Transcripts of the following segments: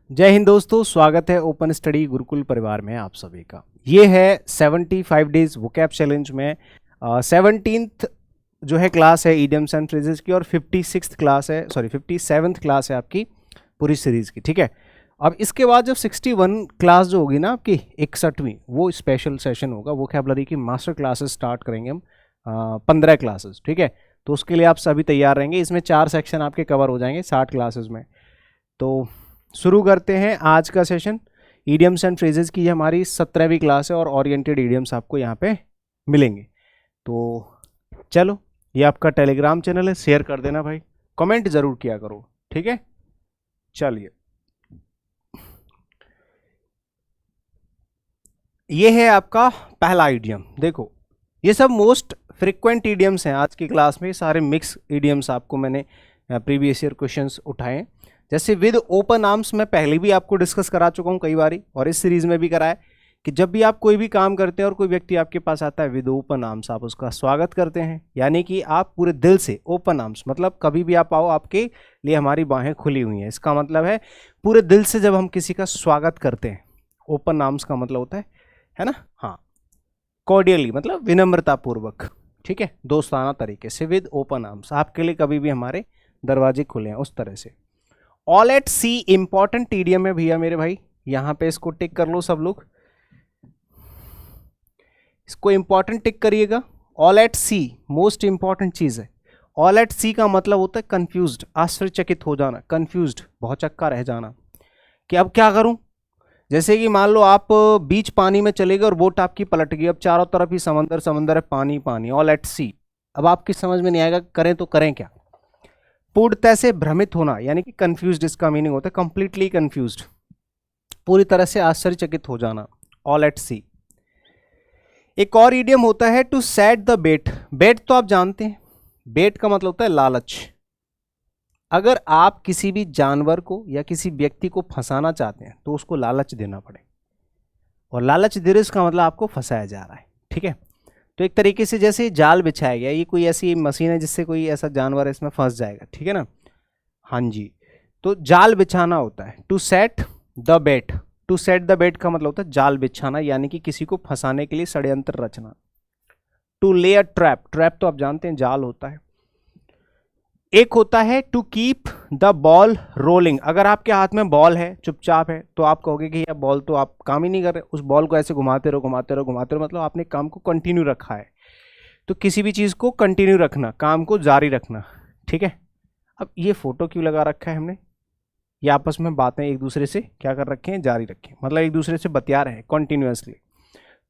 जय हिंद दोस्तों, स्वागत है ओपन स्टडी गुरुकुल परिवार में आप सभी का। ये है 75 डेज वोकैब चैलेंज में 17th जो है क्लास है इडियम्स एंड फ्रेजेस की, और 56th क्लास है, सॉरी 57th क्लास है आपकी पूरी सीरीज की। ठीक है, अब इसके बाद जब 61 क्लास जो होगी ना आपकी 61वीं, वो स्पेशल सेशन होगा, वोकैबुलरी की मास्टर क्लासेस स्टार्ट करेंगे हम 15 क्लासेस। ठीक है, तो उसके लिए आप सभी तैयार रहेंगे। इसमें 4 सेक्शन आपके कवर हो जाएंगे 60 क्लासेस में। तो शुरू करते हैं आज का सेशन। ईडियम्स एंड फ्रेजेस की हमारी 17वीं क्लास है और ओरिएंटेड ईडियम्स आपको यहाँ पे मिलेंगे। तो चलो, ये आपका टेलीग्राम चैनल है, शेयर कर देना भाई, कमेंट जरूर किया करो। ठीक है, चलिए, ये है आपका पहला ईडियम। देखो, ये सब मोस्ट फ्रिक्वेंट ईडियम्स हैं आज की क्लास में, सारे मिक्स ईडियम्स आपको मैंने प्रीवियस ईयर क्वेश्चंस उठाए। जैसे विद ओपन आर्म्स मैं पहले भी आपको डिस्कस करा चुका हूँ कई बारी, और इस सीरीज में भी कराया कि जब भी आप कोई भी काम करते हैं और कोई व्यक्ति आपके पास आता है विद ओपन आर्म्स, आप उसका स्वागत करते हैं। यानी कि आप पूरे दिल से, ओपन आर्म्स मतलब कभी भी आप आओ, आपके लिए हमारी बाहें खुली हुई हैं। इसका मतलब है पूरे दिल से जब हम किसी का स्वागत करते हैं, ओपन आर्म्स का मतलब होता है ना, हाँ, कॉर्डियली मतलब विनम्रतापूर्वक, ठीक है, दोस्ताना तरीके से, विद ओपन आर्म्स, आपके लिए कभी भी हमारे दरवाजे खुले हैं, उस तरह से। All at sea important idiom है भैया मेरे भाई, यहां पे इसको टिक कर लो सब लोग, इसको इंपॉर्टेंट टिक करिएगा। All at sea most important चीज है। ऑल एट सी का मतलब होता है कंफ्यूज्ड, आश्चर्यचकित हो जाना, कंफ्यूज्ड, बहुत चक्का रह जाना कि अब क्या करूं। जैसे कि मान लो आप बीच पानी में चले गए और बोट आपकी पलट गई, अब चारों तरफ ही समंदर समंदर है, पानी पानी, ऑल एट सी। अब आपकी समझ में नहीं आएगा करें तो करें क्या। पूर्णतः से भ्रमित होना यानी कि कंफ्यूज्ड, इसका मीनिंग होता है कंप्लीटली कंफ्यूज्ड, पूरी तरह से आश्चर्यचकित हो जाना, ऑल एट सी। एक और ईडियम होता है टू सेट द बेट। बेट तो आप जानते हैं, बेट का मतलब होता है लालच। अगर आप किसी भी जानवर को या किसी व्यक्ति को फंसाना चाहते हैं तो उसको लालच देना पड़े, और लालच दे रहे इसका मतलब आपको फंसाया जा रहा है। ठीक है, तो एक तरीके से जैसे जाल बिछाया गया, ये कोई ऐसी मशीन है जिससे कोई ऐसा जानवर है इसमें फंस जाएगा। ठीक है ना, हाँ जी, तो जाल बिछाना होता है to set the bait. To set the bait का मतलब होता है जाल बिछाना, यानी कि किसी को फंसाने के लिए षड्यंत्र रचना। टू ले अ ट्रैप, ट्रैप तो आप जानते हैं जाल होता है। एक होता है to keep the ball rolling. अगर आपके हाथ में बॉल है, चुपचाप है, तो आप कहोगे कि यह बॉल तो आप काम ही नहीं कर रहे, उस बॉल को ऐसे घुमाते रहो घुमाते रहो घुमाते रहो, मतलब आपने काम को कंटिन्यू रखा है। तो किसी भी चीज़ को कंटिन्यू रखना, काम को जारी रखना। ठीक है, अब ये फोटो क्यों लगा रखा है हमने, ये आपस में बातें एक दूसरे से क्या कर रखे हैं, जारी रखें, मतलब एक दूसरे से बतिया रहे हैं continuously.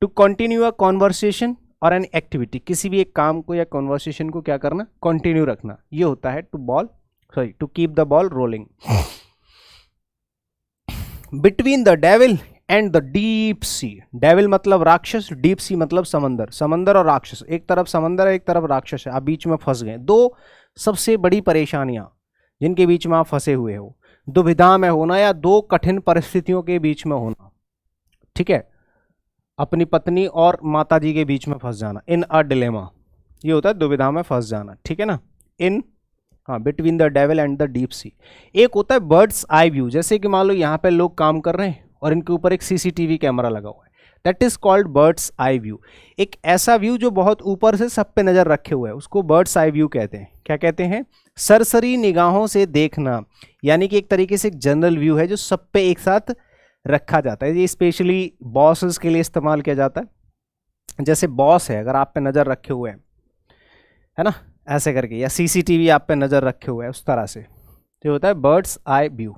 To continue a conversation और एन एक्टिविटी, किसी भी एक काम को या कॉन्वर्सेशन को क्या करना, कंटिन्यू रखना, ये होता है to keep the ball rolling. Between the devil and the deep sea. Devil मतलब राक्षस, डीप सी मतलब समंदर, समंदर और राक्षस, एक तरफ समंदर है एक तरफ राक्षस है, आप बीच में फंस गए। दो सबसे बड़ी परेशानियां जिनके बीच में आप फंसे हुए हो, दुविधा में होना या दो कठिन परिस्थितियों के बीच में होना। ठीक है, अपनी पत्नी और माताजी के बीच में फंस जाना, इन अ डिलेमा, ये होता है दुविधा में फंस जाना। ठीक है ना, इन, हाँ, between the devil and the deep सी। एक होता है बर्ड्स आई व्यू, जैसे कि मान लो यहाँ पे लोग काम कर रहे हैं और इनके ऊपर एक सीसीटीवी कैमरा लगा हुआ है, that is called birds eye view. एक ऐसा व्यू जो बहुत ऊपर से सब पे नजर रखे हुए है, उसको बर्ड्स आई व्यू कहते हैं। क्या कहते हैं, सरसरी निगाहों से देखना, यानी कि एक तरीके से एक जनरल व्यू है जो सब पे एक साथ रखा जाता है। ये स्पेशली बॉसेस के लिए इस्तेमाल किया जाता है। जैसे बॉस है, अगर आप पे नजर रखे हुए हैं, है ना, ऐसे करके, या सीसीटीवी आप पे नजर रखे हुए हैं उस तरह से, तो होता है बर्ड्स आई व्यू।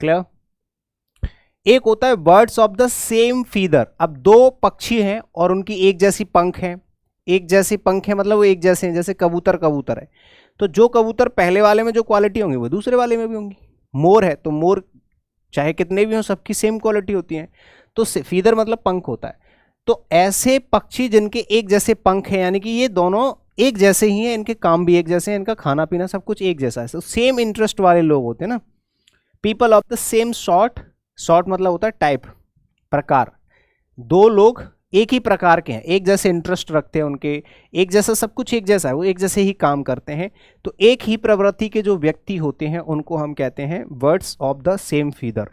क्लियर। एक होता है birds of the same feather. अब दो पक्षी हैं और उनकी एक जैसी पंख है, एक जैसी पंख है मतलब वो एक जैसे हैं, जैसे कबूतर कबूतर है, तो जो कबूतर पहले वाले में जो क्वालिटी होंगी वो दूसरे वाले में भी होंगी। मोर है तो मोर चाहे कितने भी हों सबकी सेम क्वालिटी होती है, तो फीदर मतलब पंख होता है। तो ऐसे पक्षी जिनके एक जैसे पंख हैं, यानी कि ये दोनों एक जैसे ही हैं, इनके काम भी एक जैसे हैं, इनका खाना पीना सब कुछ एक जैसा है, तो सेम इंटरेस्ट वाले लोग होते हैं ना। People of the same sort, sort मतलब होता है टाइप, प्रकार। दो लोग एक ही प्रकार के हैं, एक जैसे इंटरेस्ट रखते हैं उनके, एक जैसा सब कुछ एक जैसा है, वो एक जैसे ही काम करते हैं, तो एक ही प्रवृत्ति के जो व्यक्ति होते हैं उनको हम कहते हैं birds of the same feather.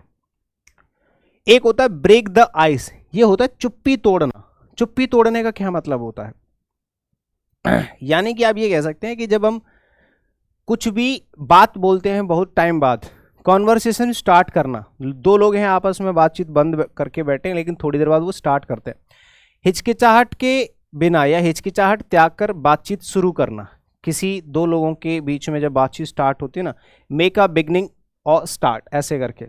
एक होता है ब्रेक द आइस, ये होता है चुप्पी तोड़ना। चुप्पी तोड़ने का क्या मतलब होता है यानी कि आप ये कह सकते हैं कि जब हम कुछ भी बात बोलते हैं बहुत टाइम बाद, कॉन्वर्सेशन स्टार्ट करना, दो लोग हैं आपस में बातचीत बंद करके बैठे हैं लेकिन थोड़ी देर बाद वो स्टार्ट करते हैं, हिचकिचाहट के बिना या हिचकिचाहट त्याग कर बातचीत शुरू करना। किसी दो लोगों के बीच में जब बातचीत स्टार्ट होती है ना, मेक अ बिगनिंग और स्टार्ट ऐसे करके,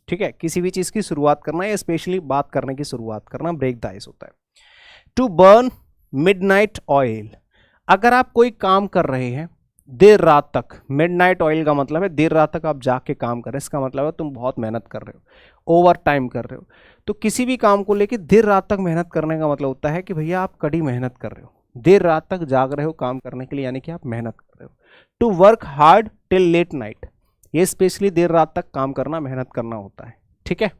ठीक है, किसी भी चीज़ की शुरुआत करना या स्पेशली बात करने की शुरुआत करना, ब्रेक द आइस होता है। टू बर्न मिडनाइट ऑयल, अगर आप कोई काम कर रहे हैं देर रात तक, मिडनाइट ऑयल का मतलब है देर रात तक आप जाग के काम कर रहे हैं, इसका मतलब है तुम बहुत मेहनत कर रहे हो, ओवर टाइम कर रहे हो। तो किसी भी काम को लेके देर रात तक मेहनत करने का मतलब होता है कि भैया आप कड़ी मेहनत कर रहे हो, देर रात तक जाग रहे हो काम करने के लिए, यानी कि आप मेहनत कर रहे हो। To work hard till late night, ये स्पेशली देर रात तक काम करना, मेहनत करना होता है, ठीक है।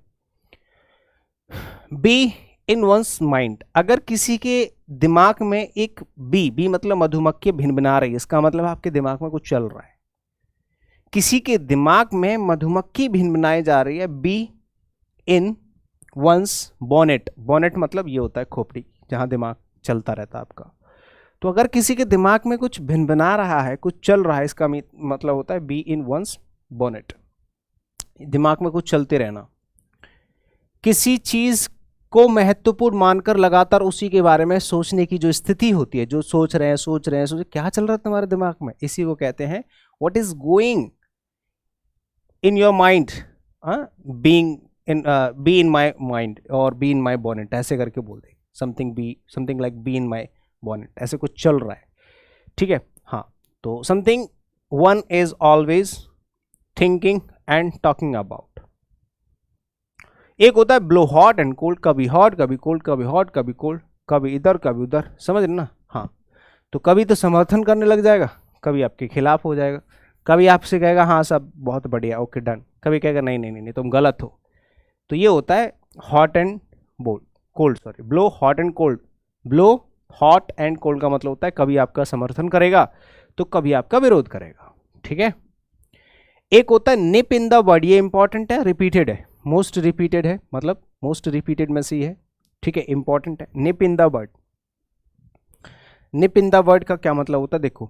बी इन वंस माइंड, अगर किसी के दिमाग में एक बी मतलब मधुमक्खी भिनभिना रही है, इसका मतलब आपके दिमाग में कुछ चल रहा है। किसी के दिमाग में मधुमक्खी भिनभिनाई जा रही है, bee in one's bonnet, bonnet मतलब ये होता है खोपड़ी जहां दिमाग चलता रहता है आपका। तो अगर किसी के दिमाग में कुछ भिनभिना रहा है, कुछ चल रहा है, इसका मतलब होता है बी इन वंस बॉनेट, दिमाग में कुछ चलते रहना। किसी चीज को महत्वपूर्ण मानकर लगातार उसी के बारे में सोचने की जो स्थिति होती है, जो सोच रहे हैं क्या चल रहा है तुम्हारे दिमाग में, इसी को कहते हैं what is going in your mind, bee in my mind और बी इन माई बॉनेट, ऐसे करके बोल दे, something like bee in my bonnet, ऐसे कुछ चल रहा है, ठीक है। हाँ, तो something one is always thinking and talking about. एक होता है ब्लो हॉट एंड कोल्ड, कभी हॉट कभी कोल्ड, कभी हॉट कभी कोल्ड, कभी इधर कभी उधर, समझ रहे ना। हाँ, तो कभी तो समर्थन करने लग जाएगा, कभी आपके खिलाफ हो जाएगा, कभी आपसे कहेगा हाँ सब बहुत बढ़िया ओके डन, कभी कहेगा नहीं नहीं नहीं तुम गलत हो। तो ये होता है hot and cold, sorry, blow hot and cold. Blow hot and cold का मतलब होता है कभी आपका समर्थन करेगा तो कभी आपका विरोध करेगा, ठीक है। एक होता है निप इन द वर्ड, ये इंपॉर्टेंट है, रिपीटेड है, मोस्ट रिपीटेड है, मतलब मोस्ट रिपीटेड में से ही है, ठीक है, इंपॉर्टेंट है। Nip in the word, nip in the word का क्या मतलब होता है, देखो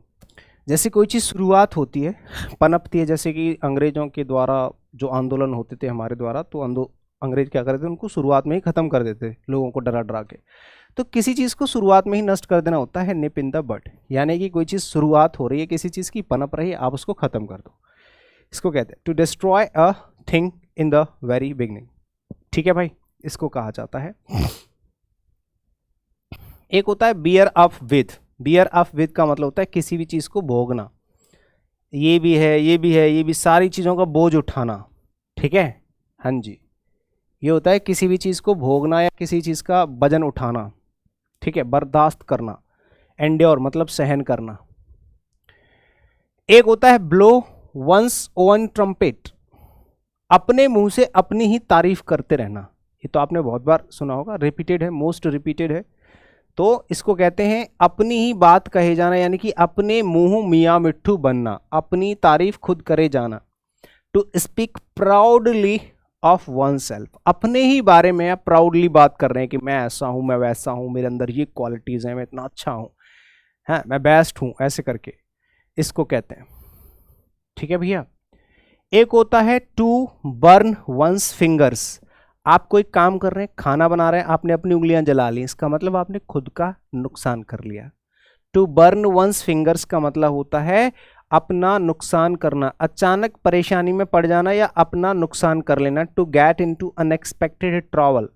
जैसे कोई चीज़ शुरुआत होती है, पनपती है, जैसे कि अंग्रेजों के द्वारा जो आंदोलन होते थे हमारे द्वारा, तो अंग्रेज क्या करते थे, उनको शुरुआत में ही खत्म कर देते लोगों को डरा डरा के। तो किसी चीज़ को शुरुआत में ही नष्ट कर देना होता है निप इन द बड, यानी कि कोई चीज़ शुरुआत हो रही है किसी चीज़ की, पनप रही है, आप उसको खत्म कर दो, इसको कहते हैं to destroy a thing in the very beginning, ठीक है भाई, इसको कहा जाता है। एक होता है beer up with, beer up with का मतलब होता है किसी भी चीज़ को भोगना, ये भी है ये भी है ये भी, सारी चीज़ों का बोझ उठाना, ठीक है, हाँ जी, ये होता है किसी भी चीज़ को भोगना या किसी चीज़ का वजन उठाना, ठीक है, बर्दाश्त करना। एंड्योर मतलब सहन करना। एक होता है ब्लो वंस ओन ट्रम्पेट, अपने मुंह से अपनी ही तारीफ करते रहना, ये तो आपने बहुत बार सुना होगा, रिपीटेड है, मोस्ट रिपीटेड है। तो इसको कहते हैं अपनी ही बात कहे जाना, यानी कि अपने मुंह मियाँ मिट्ठू बनना, अपनी तारीफ खुद करे जाना। To speak proudly of oneself, अपने ही बारे में आप प्राउडली बात कर रहे हैं कि मैं ऐसा हूँ, मैं वैसा हूँ, मेरे अंदर ये क्वालिटीज़ हैं, मैं इतना अच्छा हूँ, हाँ मैं बेस्ट हूँ, ऐसे करके इसको कहते हैं, ठीक है भैया। एक होता है टू बर्न वंस फिंगर्स, आप कोई काम कर रहे हैं, खाना बना रहे हैं, आपने अपनी उंगलियां जला ली, इसका मतलब आपने खुद का नुकसान कर लिया। टू बर्न वंस फिंगर्स का मतलब होता है अपना नुकसान करना, अचानक परेशानी में पड़ जाना या अपना नुकसान कर लेना। To get into unexpected trouble,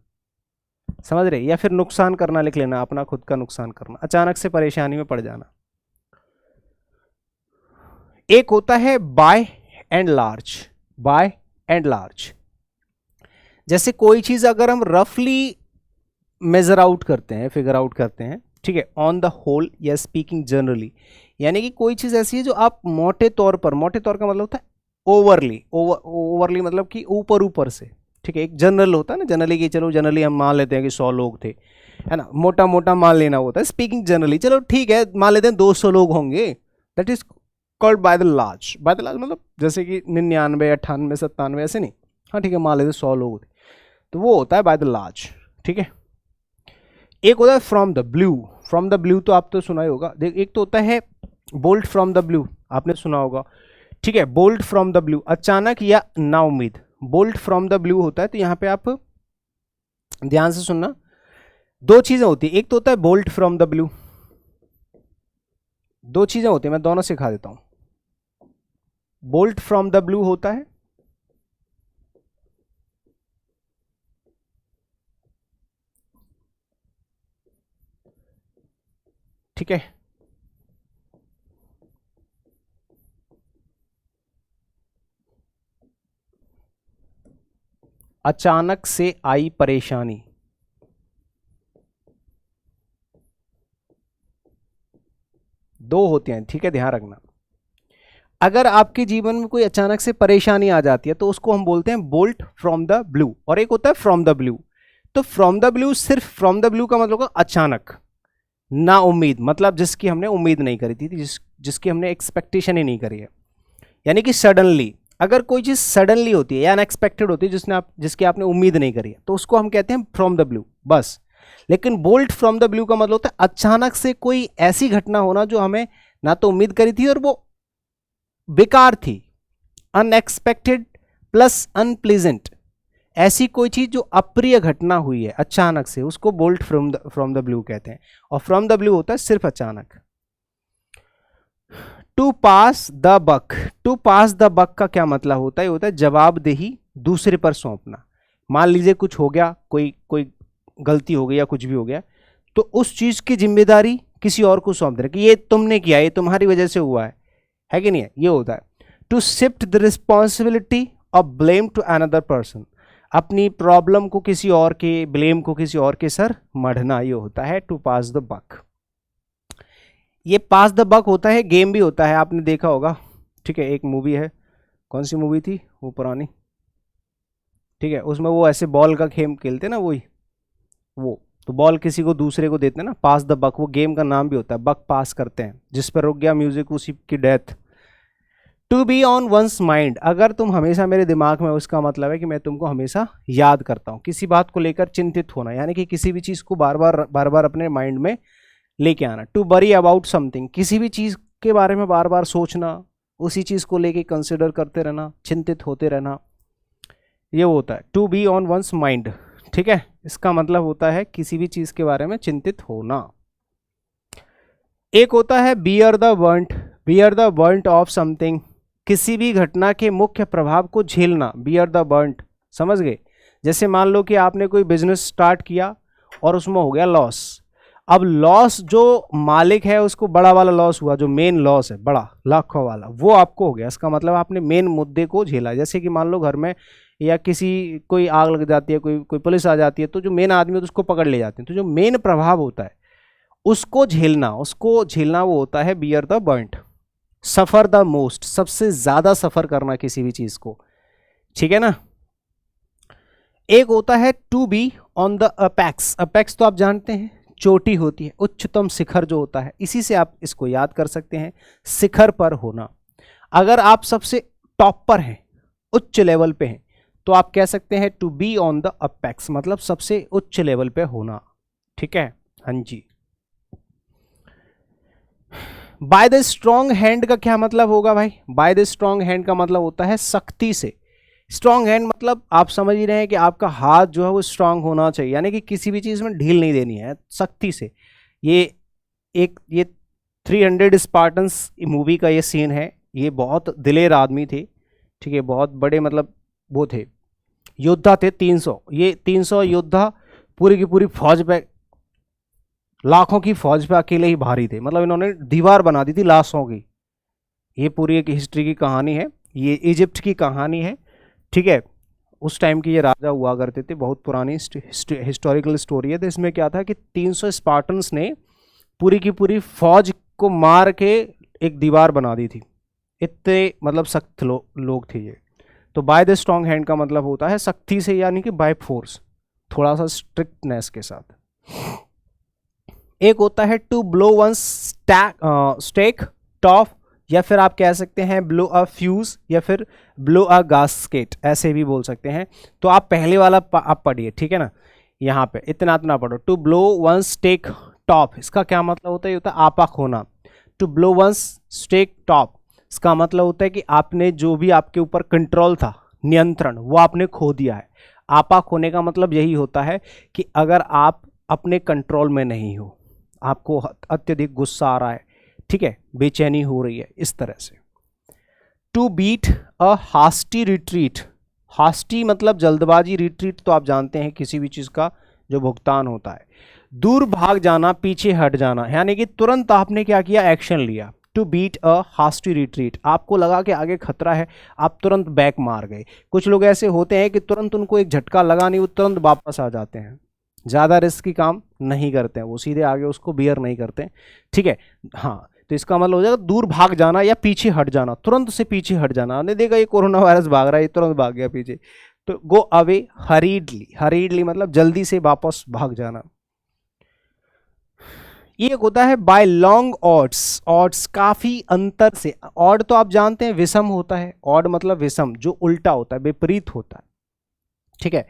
समझ रहे, या फिर नुकसान करना लिख लेना, अपना खुद का नुकसान करना, अचानक से परेशानी में पड़ जाना। एक होता है by and large, by and large, जैसे कोई चीज अगर हम रफली मेजर आउट करते हैं, फिगर आउट करते हैं, ठीक है, ऑन द होल या स्पीकिंग जनरली, यानी कि कोई चीज ऐसी है जो आप मोटे तौर पर, मोटे तौर का मतलब होता है ओवरली, ओवरली मतलब कि ऊपर ऊपर से, ठीक है, एक जनरल होता है ना, जनरली कि चलो जनरली हम मान लेते हैं कि 100 लोग थे, है ना, मोटा मोटा मान लेना होता है, स्पीकिंग जनरली। चलो ठीक है, मान लेते हैं 200 लोग होंगे, that is called by the large. By the large मतलब जैसे कि 99, 98, 97 ऐसे नहीं, हाँ ठीक है, मान लेते हैं 100 लोग, तो वो होता है बाय द लार्ज, ठीक है। एक होता है from the blue. From the blue तो आप तो सुना ही होगा। एक तो होता है बोल्ट फ्रॉम द ब्लू, आपने सुना होगा, ठीक है। बोल्ट फ्रॉम द ब्लू, अचानक या ना उम्मीद, बोल्ट फ्रॉम द ब्लू होता है। तो यहाँ पे आप ध्यान से सुनना, दो चीजें होती है, एक तो होता है बोल्ट फ्रॉम द ब्लू, दो चीजें होती है, मैं दोनों सिखा देता हूं। बोल्ट फ्रॉम द ब्लू होता है, ठीक है, अचानक से आई परेशानी, दो होते हैं, ठीक है, ध्यान रखना। अगर आपके जीवन में कोई अचानक से परेशानी आ जाती है तो उसको हम बोलते हैं बोल्ट फ्रॉम द ब्लू, और एक होता है फ्रॉम द ब्लू। तो फ्रॉम द ब्लू, सिर्फ फ्रॉम द ब्लू का मतलब होगा अचानक, ना उम्मीद, मतलब जिसकी हमने उम्मीद नहीं करी थी, जिसकी हमने एक्सपेक्टेशन ही नहीं करी है, यानी कि सडनली। अगर कोई चीज सडनली होती है या अनएक्सपेक्टेड होती है, जिसकी आपने उम्मीद नहीं करी है, तो उसको हम कहते हैं फ्रॉम द ब्लू, बस। लेकिन बोल्ट फ्रॉम द ब्लू का मतलब होता है अचानक से कोई ऐसी घटना होना जो हमें ना तो उम्मीद करी थी और वो बेकार थी, अनएक्सपेक्टेड प्लस अनप्लीजेंट, ऐसी कोई चीज जो अप्रिय घटना हुई है अचानक से, उसको बोल्ट फ्रॉम द ब्लू कहते हैं। और फ्रॉम द ब्लू होता है सिर्फ अचानक। To pass the buck, to pass the buck का क्या मतलब होता है? होता है जवाबदेही दूसरे पर सौंपना। मान लीजिए कुछ हो गया, कोई गलती हो गई या कुछ भी हो गया, तो उस चीज की जिम्मेदारी किसी और को सौंप देना कि ये तुमने किया, ये तुम्हारी वजह से हुआ है कि नहीं है? ये होता है to shift the responsibility of blame to another person, अपनी प्रॉब्लम को किसी और के, ब्लेम को किसी और के सर मढ़ना, ये होता है टू पास द बक। ये पास द बक होता है, गेम भी होता है, आपने देखा होगा, ठीक है। एक मूवी है, कौन सी मूवी थी वो पुरानी, ठीक है, उसमें वो ऐसे बॉल का खेल खेलते ना, वही वो, तो बॉल किसी को दूसरे को देते हैं ना, पास द बक, वो गेम का नाम भी होता है, बक पास करते हैं, जिस पर रुक गया म्यूजिक उसी की death. To be on one's mind, अगर तुम हमेशा मेरे दिमाग में हो, उसका मतलब है कि मैं तुमको हमेशा याद करता हूँ। किसी बात को लेकर चिंतित होना, यानी कि किसी भी चीज़ को बार बार अपने माइंड में लेके आना। टू वरी अबाउट समथिंग, किसी भी चीज़ के बारे में बार बार सोचना, उसी चीज़ को लेके कंसिडर करते रहना, चिंतित होते रहना, ये होता है to be on one's mind, ठीक है। इसका मतलब होता है किसी भी चीज़ के बारे में चिंतित होना। एक होता है bear the burnt, bear the burnt of something, किसी भी घटना के मुख्य प्रभाव को झेलना, बियर द बर्ंट, समझ गए? जैसे मान लो कि आपने कोई बिजनेस स्टार्ट किया और उसमें हो गया लॉस। अब लॉस जो मालिक है उसको बड़ा वाला लॉस हुआ, जो मेन लॉस है बड़ा लाखों वाला, वो आपको हो गया। इसका मतलब आपने मेन मुद्दे को झेला। जैसे कि मान लो घर में या कोई आग लग जाती है, कोई पुलिस आ जाती है, तो जो मेन आदमी है उसको पकड़ ले जाते हैं। तो जो मेन प्रभाव होता है उसको झेलना वो होता है bear the burnt. Suffer the most, सबसे ज्यादा सफर करना किसी भी चीज को, ठीक है ना। एक होता है to be on the apex, apex तो आप जानते हैं चोटी होती है, उच्चतम शिखर जो होता है, इसी से आप इसको याद कर सकते हैं, शिखर पर होना। अगर आप सबसे टॉप पर हैं, उच्च लेवल पे हैं, तो आप कह सकते हैं to be on the apex, मतलब सबसे उच्च लेवल पे होना, ठीक है। हाँ जी। बाय द स्ट्रॉन्ग हैंड का क्या मतलब होगा भाई? बाय द स्ट्रॉन्ग हैंड का मतलब होता है सख्ती से। स्ट्रॉन्ग हैंड मतलब आप समझ ही रहे हैं कि आपका हाथ जो है वो स्ट्रांग होना चाहिए, यानी कि किसी भी चीज़ में ढील नहीं देनी है, सख्ती से। ये 300 स्पार्टन्स मूवी का ये सीन है। ये बहुत दिलेर आदमी थे, ठीक है, बहुत बड़े, मतलब वो थे, योद्धा थे 300। ये 300 योद्धा पूरी की पूरी फौज पे, लाखों की फौज पे अकेले ही भारी थे, मतलब इन्होंने दीवार बना दी थी लाशों की। ये पूरी एक हिस्ट्री की कहानी है, ये इजिप्ट की कहानी है, ठीक है। उस टाइम के ये राजा हुआ करते थे, बहुत पुरानी हिस्टोरिकल स्टोरी है। तो इसमें क्या था कि 300 स्पार्टन्स ने पूरी की पूरी फौज को मार के एक दीवार बना दी थी, इतने मतलब सख्त लोग थे ये। तो बाय द स्ट्रॉन्ग हैंड का मतलब होता है सख्ती से, यानी कि बाय फोर्स, थोड़ा सा स्ट्रिक्टनेस के साथ। एक होता है to blow one stack top, या फिर आप कह सकते हैं ब्लो अ फ्यूज, या फिर ब्लो अ गास्केट, ऐसे भी बोल सकते हैं। तो आप पहले वाला आप पढ़िए, ठीक है ना, यहाँ पे इतना पढ़ो। To blow one stack top, इसका क्या मतलब होता है? ये होता है आपा खोना। To blow one stack top, इसका मतलब होता है कि आपने जो भी आपके ऊपर कंट्रोल था, नियंत्रण, वो आपने खो दिया है। आपा खोने का मतलब यही होता है कि अगर आप अपने कंट्रोल में नहीं हो, आपको अत्यधिक गुस्सा आ रहा है, ठीक है, बेचैनी हो रही है, इस तरह से। टू बीट अ हास्टी रिट्रीट, हास्टी मतलब जल्दबाजी, रिट्रीट तो आप जानते हैं किसी भी चीज का जो भुगतान होता है। दूर भाग जाना, पीछे हट जाना, यानी कि तुरंत आपने क्या किया? एक्शन लिया। टू बीट अ हास्टी रिट्रीट, आपको लगा कि आगे खतरा है, आप तुरंत बैक मार गए। कुछ लोग ऐसे होते हैं कि तुरंत उनको एक झटका लगा नहीं, वो तुरंत वापस आ जाते हैं, ज़्यादा रिस्की काम नहीं करते हैं, वो सीधे आगे उसको बियर नहीं करते, ठीक है। हाँ, तो इसका मतलब हो जाएगा दूर भाग जाना या पीछे हट जाना, तुरंत से पीछे हट जाना। हमने देखा ये कोरोना वायरस भाग रहा है, तुरंत भाग गया पीछे। तो गो अवे हरीडली, हरीडली मतलब जल्दी से वापस भाग जाना। ये एक होता है बाय लॉन्ग ऑड्स, ऑड्स काफी अंतर से। ऑड तो आप जानते हैं विषम होता है, ऑड मतलब विषम, जो उल्टा होता है, विपरीत होता है, ठीक है।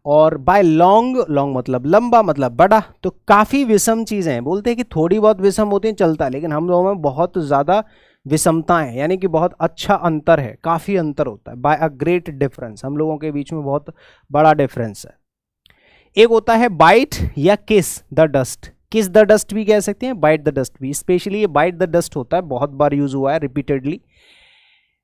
और बाय लॉन्ग, लॉन्ग मतलब लंबा, मतलब बड़ा। तो काफी विषम चीजें हैं, बोलते हैं कि थोड़ी बहुत विषम होती हैं चलता है, लेकिन हम लोगों में बहुत ज्यादा विषमताएं हैं, यानी कि बहुत अच्छा अंतर है, काफी अंतर होता है। बाय अ ग्रेट डिफरेंस, हम लोगों के बीच में बहुत बड़ा डिफरेंस है। एक होता है बाइट या किस द डस्ट, किस द डस्ट भी कह सकते हैं, बाइट द डस्ट भी। स्पेशली ये बाइट द डस्ट होता है, बहुत बार यूज हुआ है रिपीटेडली।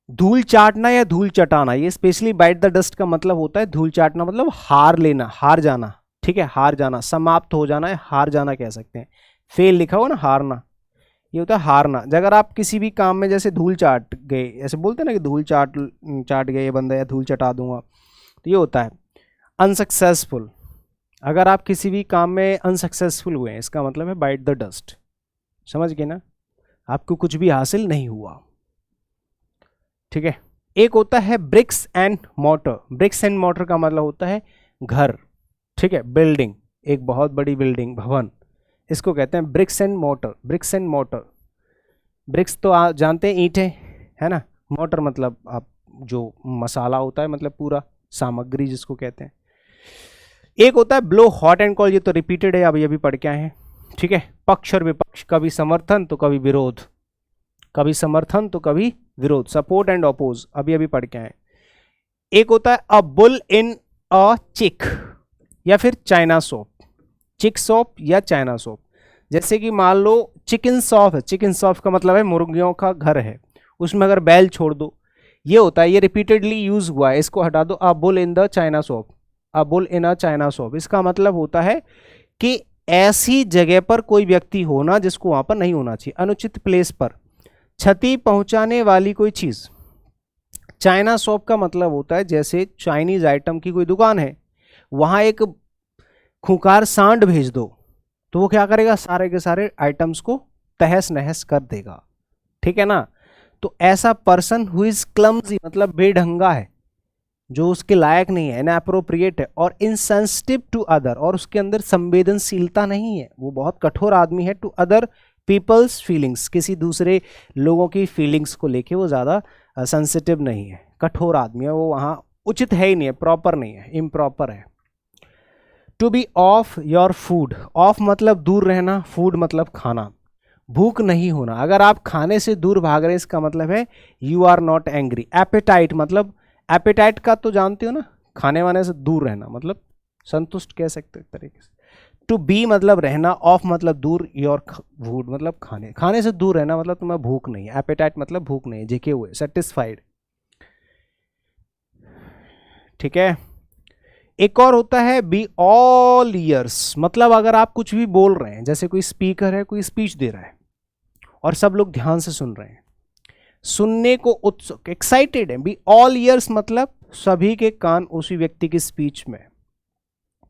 धूल चाटना या धूल चटाना, ये स्पेशली बाइट द डस्ट का मतलब होता है धूल चाटना, मतलब हार लेना, हार जाना, ठीक है, हार जाना, समाप्त हो जाना है, हार जाना कह सकते हैं। फेल लिखा हो ना, हारना, ये होता है हारना। अगर आप किसी भी काम में जैसे धूल चाट गए, ऐसे बोलते हैं ना कि धूल चाट गए ये बंदा, या धूल चटा दूंगा, तो ये होता है अनसक्सेसफुल। अगर आप किसी भी काम में अनसक्सेसफुल हुए हैं, इसका मतलब है बाइट द डस्ट, समझ गए ना, आपको कुछ भी हासिल नहीं हुआ, ठीक है। एक होता है bricks and mortar, bricks and mortar का मतलब होता है घर, ठीक है, बिल्डिंग, एक बहुत बड़ी बिल्डिंग, भवन, इसको कहते हैं bricks and mortar. Bricks and mortar, bricks तो आप जानते हैं ईंटें, है ना, मोटर मतलब आप जो मसाला होता है, मतलब पूरा सामग्री जिसको कहते हैं। एक होता है ब्लो हॉट एंड कोल्ड, ये तो रिपीटेड है, अभी अभी पढ़ के आए हैं, ठीक है। पक्ष और विपक्ष, कभी समर्थन तो कभी विरोध, कभी समर्थन तो कभी विरोध, सपोर्ट एंड अपोज, अभी अभी पढ़ के आए। एक होता है अ बुल इन अ चिक, या फिर चाइना सोप, चिक सोप या चाइना सोप। जैसे कि मान लो चिकन शॉप है, चिकन शॉप का मतलब है मुर्गियों का घर है, उसमें अगर बैल छोड़ दो, ये होता है, ये रिपीटेडली यूज हुआ है, इसको हटा दो, a bull in the China shop, a bull in a China shop. इसका मतलब होता है कि ऐसी जगह पर कोई व्यक्ति होना जिसको वहां पर नहीं होना चाहिए, अनुचित प्लेस पर, क्षति पहुंचाने वाली कोई चीज। चाइना शॉप का मतलब होता है जैसे चाइनीज आइटम की कोई दुकान है, वहां एक खूंखार सांड भेज दो, तो वो क्या करेगा, सारे के सारे आइटम्स को तहस नहस कर देगा, ठीक है ना। तो ऐसा पर्सन हु इज क्लमजी मतलब बेढंगा है, जो उसके लायक नहीं है, इनएप्रोप्रिएट है, और इनसेंसिटिव टू अदर, और उसके अंदर संवेदनशीलता नहीं है, वो बहुत कठोर आदमी है, टू अदर पीपल्स फीलिंग्स, किसी दूसरे लोगों की फीलिंग्स को लेके वो ज़्यादा सेंसिटिव नहीं है, कठोर आदमी है, वो वहाँ उचित है ही नहीं है, प्रॉपर नहीं है, इम्प्रॉपर है। To be off your food, off मतलब दूर रहना, फूड मतलब खाना, भूख नहीं होना, अगर आप खाने से दूर भाग रहे हैं इसका मतलब है you are not angry. Appetite मतलब, एपेटाइट का तो जानते हो ना, खाने वाने से दूर रहना, मतलब संतुष्ट कह सकते हो एक तरीके से। टू बी मतलब रहना, ऑफ मतलब दूर, योर फूड मतलब खाने, खाने से दूर रहना मतलब तुम्हें भूख नहीं है, एपेटाइट मतलब भूख नहीं है, जेके हुए, सेटिस्फाइड, ठीक है। एक और होता है बी ऑल ईयर्स, मतलब अगर आप कुछ भी बोल रहे हैं, जैसे कोई स्पीकर है, कोई स्पीच दे रहा है और सब लोग ध्यान से सुन रहे हैं, सुनने को उत्सुक, एक्साइटेड है। बी ऑल ईयर्स मतलब सभी के कान उसी व्यक्ति की स्पीच में,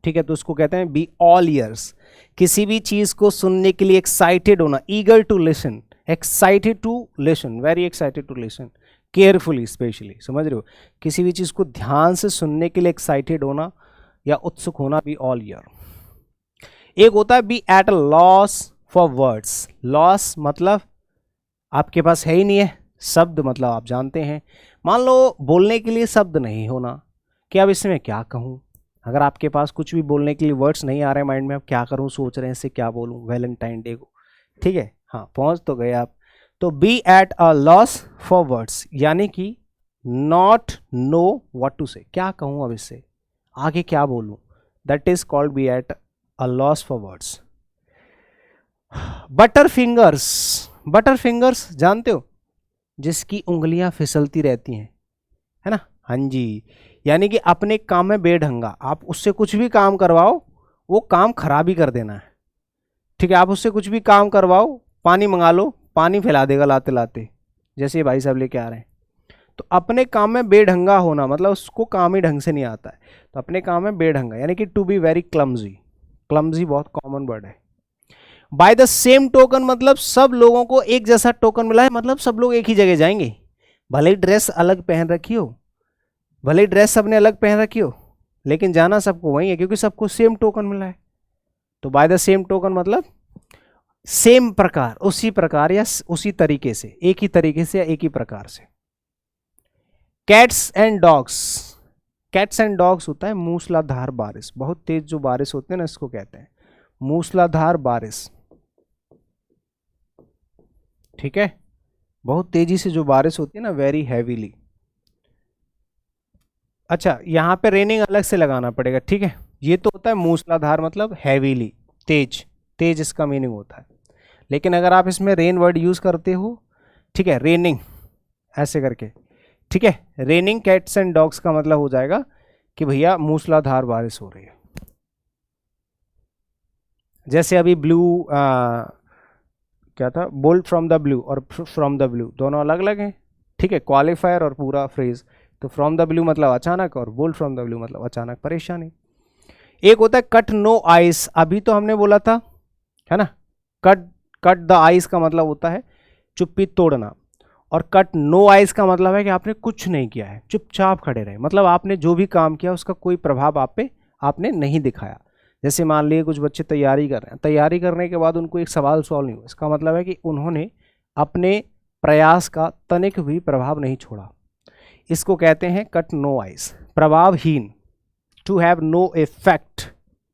ठीक है, तो उसको कहते हैं बी ऑल ईयर्स। किसी भी चीज को सुनने के लिए एक्साइटेड होना, eager to listen, excited to listen, very excited to listen, carefully, specially, समझ रहे हो, किसी भी चीज को ध्यान से सुनने के लिए एक्साइटेड होना या उत्सुक होना, बी ऑल ईयर। एक होता है be at a loss for words. Loss मतलब आपके पास है ही नहीं है, शब्द मतलब आप जानते हैं। मान लो बोलने के लिए शब्द नहीं होना कि अब इसमें क्या कहूँ, अगर आपके पास कुछ भी बोलने के लिए वर्ड्स नहीं आ रहे माइंड में, अब क्या करूँ, सोच रहे हैं इससे क्या बोलूँ वैलेंटाइन डे को, ठीक है, हाँ पहुँच तो गए आप। तो be at a loss for words यानी कि नॉट नो व्हाट टू से, क्या कहूँ अब इससे आगे क्या बोलूँ, that is called be at a loss for words. Butter fingers, butter fingers जानते हो, जिसकी उंगलियां फिसलती रहती हैं, है ना, हाँ जी, यानी कि अपने काम में बेढंगा, आप उससे कुछ भी काम करवाओ वो काम खराब ही कर देना है, ठीक है, आप उससे कुछ भी काम करवाओ, पानी मंगा लो पानी फैला देगा लाते लाते, जैसे ये भाई साहब लेके आ रहे हैं। तो अपने काम में बेढंगा होना मतलब उसको काम ही ढंग से नहीं आता है, तो अपने काम में बेढंगा यानी कि to be very clumsy, clumsy बहुत कॉमन वर्ड है। बाय द सेम टोकन मतलब सब लोगों को एक जैसा टोकन मिला है, मतलब सब लोग एक ही जगह जाएंगे, भले ही ड्रेस अलग पहन रखी हो, भले ही ड्रेस सबने अलग पहन रखी हो, लेकिन जाना सबको वही है क्योंकि सबको सेम टोकन मिला है। तो बाय द सेम टोकन मतलब सेम प्रकार, उसी प्रकार या उसी तरीके से, एक ही तरीके से या एक ही प्रकार से। Cats and dogs, cats and dogs होता है मूसलाधार बारिश, बहुत तेज जो बारिश होते हैं ना इसको कहते हैं मूसलाधार बारिश, ठीक है, बहुत तेजी से जो बारिश होती है ना, वेरी हैवीली। अच्छा यहाँ पे रेनिंग अलग से लगाना पड़ेगा, ठीक है, ये तो होता है मूसलाधार मतलब हैवीली, तेज, तेज इसका मीनिंग होता है, लेकिन अगर आप इसमें रेन वर्ड यूज करते हो, ठीक है, रेनिंग ऐसे करके, ठीक है, रेनिंग कैट्स एंड डॉग्स का मतलब हो जाएगा कि भैया मूसलाधार बारिश हो रही है। जैसे अभी ब्लू क्या था, बोल्ट फ्रॉम द ब्लू और फ्रॉम द ब्लू दोनों अलग अलग हैं, ठीक है, क्वालिफायर और पूरा फ्रेज। तो फ्रॉम द ब्लू मतलब अचानक और बोल्ट फ्रॉम द ब्लू मतलब अचानक परेशानी। एक होता है कट नो आइस, अभी तो हमने बोला था, है ना, कट कट द आइस का मतलब होता है चुप्पी तोड़ना, और कट नो आइस का मतलब है कि आपने कुछ नहीं किया है, चुपचाप खड़े रहे, मतलब आपने जो भी काम किया उसका कोई प्रभाव आप पे आपने नहीं दिखाया। जैसे मान लिए कुछ बच्चे तैयारी कर रहे हैं, तैयारी करने के बाद उनको एक सवाल सॉल्व नहीं हुआ, इसका मतलब है कि उन्होंने अपने प्रयास का तनिक भी प्रभाव नहीं छोड़ा, इसको कहते हैं कट नो आइस, प्रभावहीन, टू हैव नो इफेक्ट,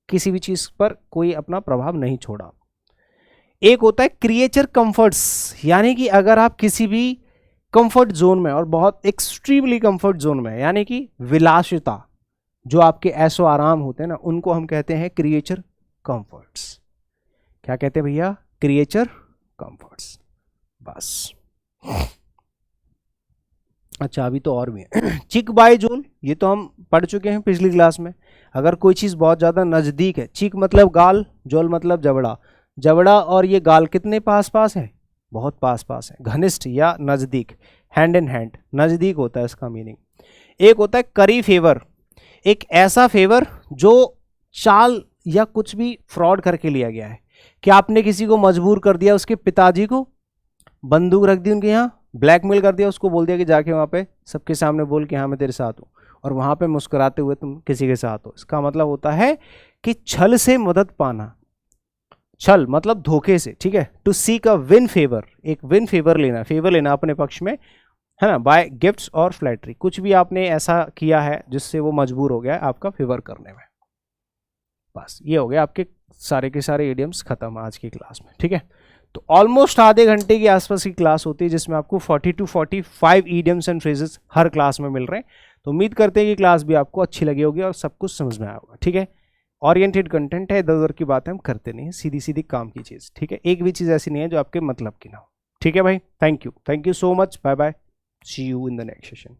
किसी भी चीज पर कोई अपना प्रभाव नहीं छोड़ा। एक होता है क्रिएचर कंफर्ट्स, यानी कि अगर आप किसी भी कंफर्ट जोन में और बहुत एक्सट्रीमली कंफर्ट जोन में, यानी कि विलासिता, जो आपके ऐसो आराम होते हैं ना, उनको हम कहते हैं क्रिएचर कंफर्ट्स। क्या कहते हैं भैया, क्रिएचर कंफर्ट्स, बस। अच्छा अभी तो और भी है चिक बाय जोल, ये तो हम पढ़ चुके हैं पिछली क्लास में। अगर कोई चीज़ बहुत ज़्यादा नज़दीक है, चिक मतलब गाल, जोल मतलब जबड़ा, जबड़ा और ये गाल कितने पास पास है, बहुत पास पास है, घनिष्ठ या नज़दीक, हैंड इन हैंड, नज़दीक होता है इसका मीनिंग। एक होता है करी फेवर, एक ऐसा फेवर जो चाल या कुछ भी फ्रॉड करके लिया गया है, कि आपने किसी को मजबूर कर दिया, उसके पिताजी को बंदूक रख दी उनके यहाँ, ब्लैकमेल कर दिया, उसको बोल दिया कि जाके वहाँ पे सबके सामने बोल कि हाँ मैं तेरे साथ हूँ, और वहाँ पे मुस्कुराते हुए तुम किसी के साथ हो। इसका मतलब होता है कि छल से मदद पाना, छल मतलब धोखे से, ठीक है, to seek a win favour, एक विन फेवर लेना, फेवर लेना अपने पक्ष में, है ना, बाय गिफ्ट्स और फ्लैटरी, कुछ भी आपने ऐसा किया है जिससे वो मजबूर हो गया है आपका फेवर करने में। बस ये हो गया आपके सारे के सारे इडियम्स खत्म आज की क्लास में, ठीक है। तो ऑलमोस्ट आधे घंटे के आसपास की क्लास होती है जिसमें आपको 40 to 45 idioms and phrases her class में मिल रहे हैं। तो उम्मीद करते हैं कि क्लास भी आपको अच्छी लगी होगी और सब कुछ समझ में आया होगा, ठीक है। ओरिएंटेड कंटेंट है, इधर उधर की बातें हम करते नहीं है, सीधी सीधी काम की चीज़, ठीक है, एक भी चीज़ ऐसी नहीं है जो आपके मतलब की ना हो, ठीक है भाई। Thank you so much, bye bye, see you in the next session.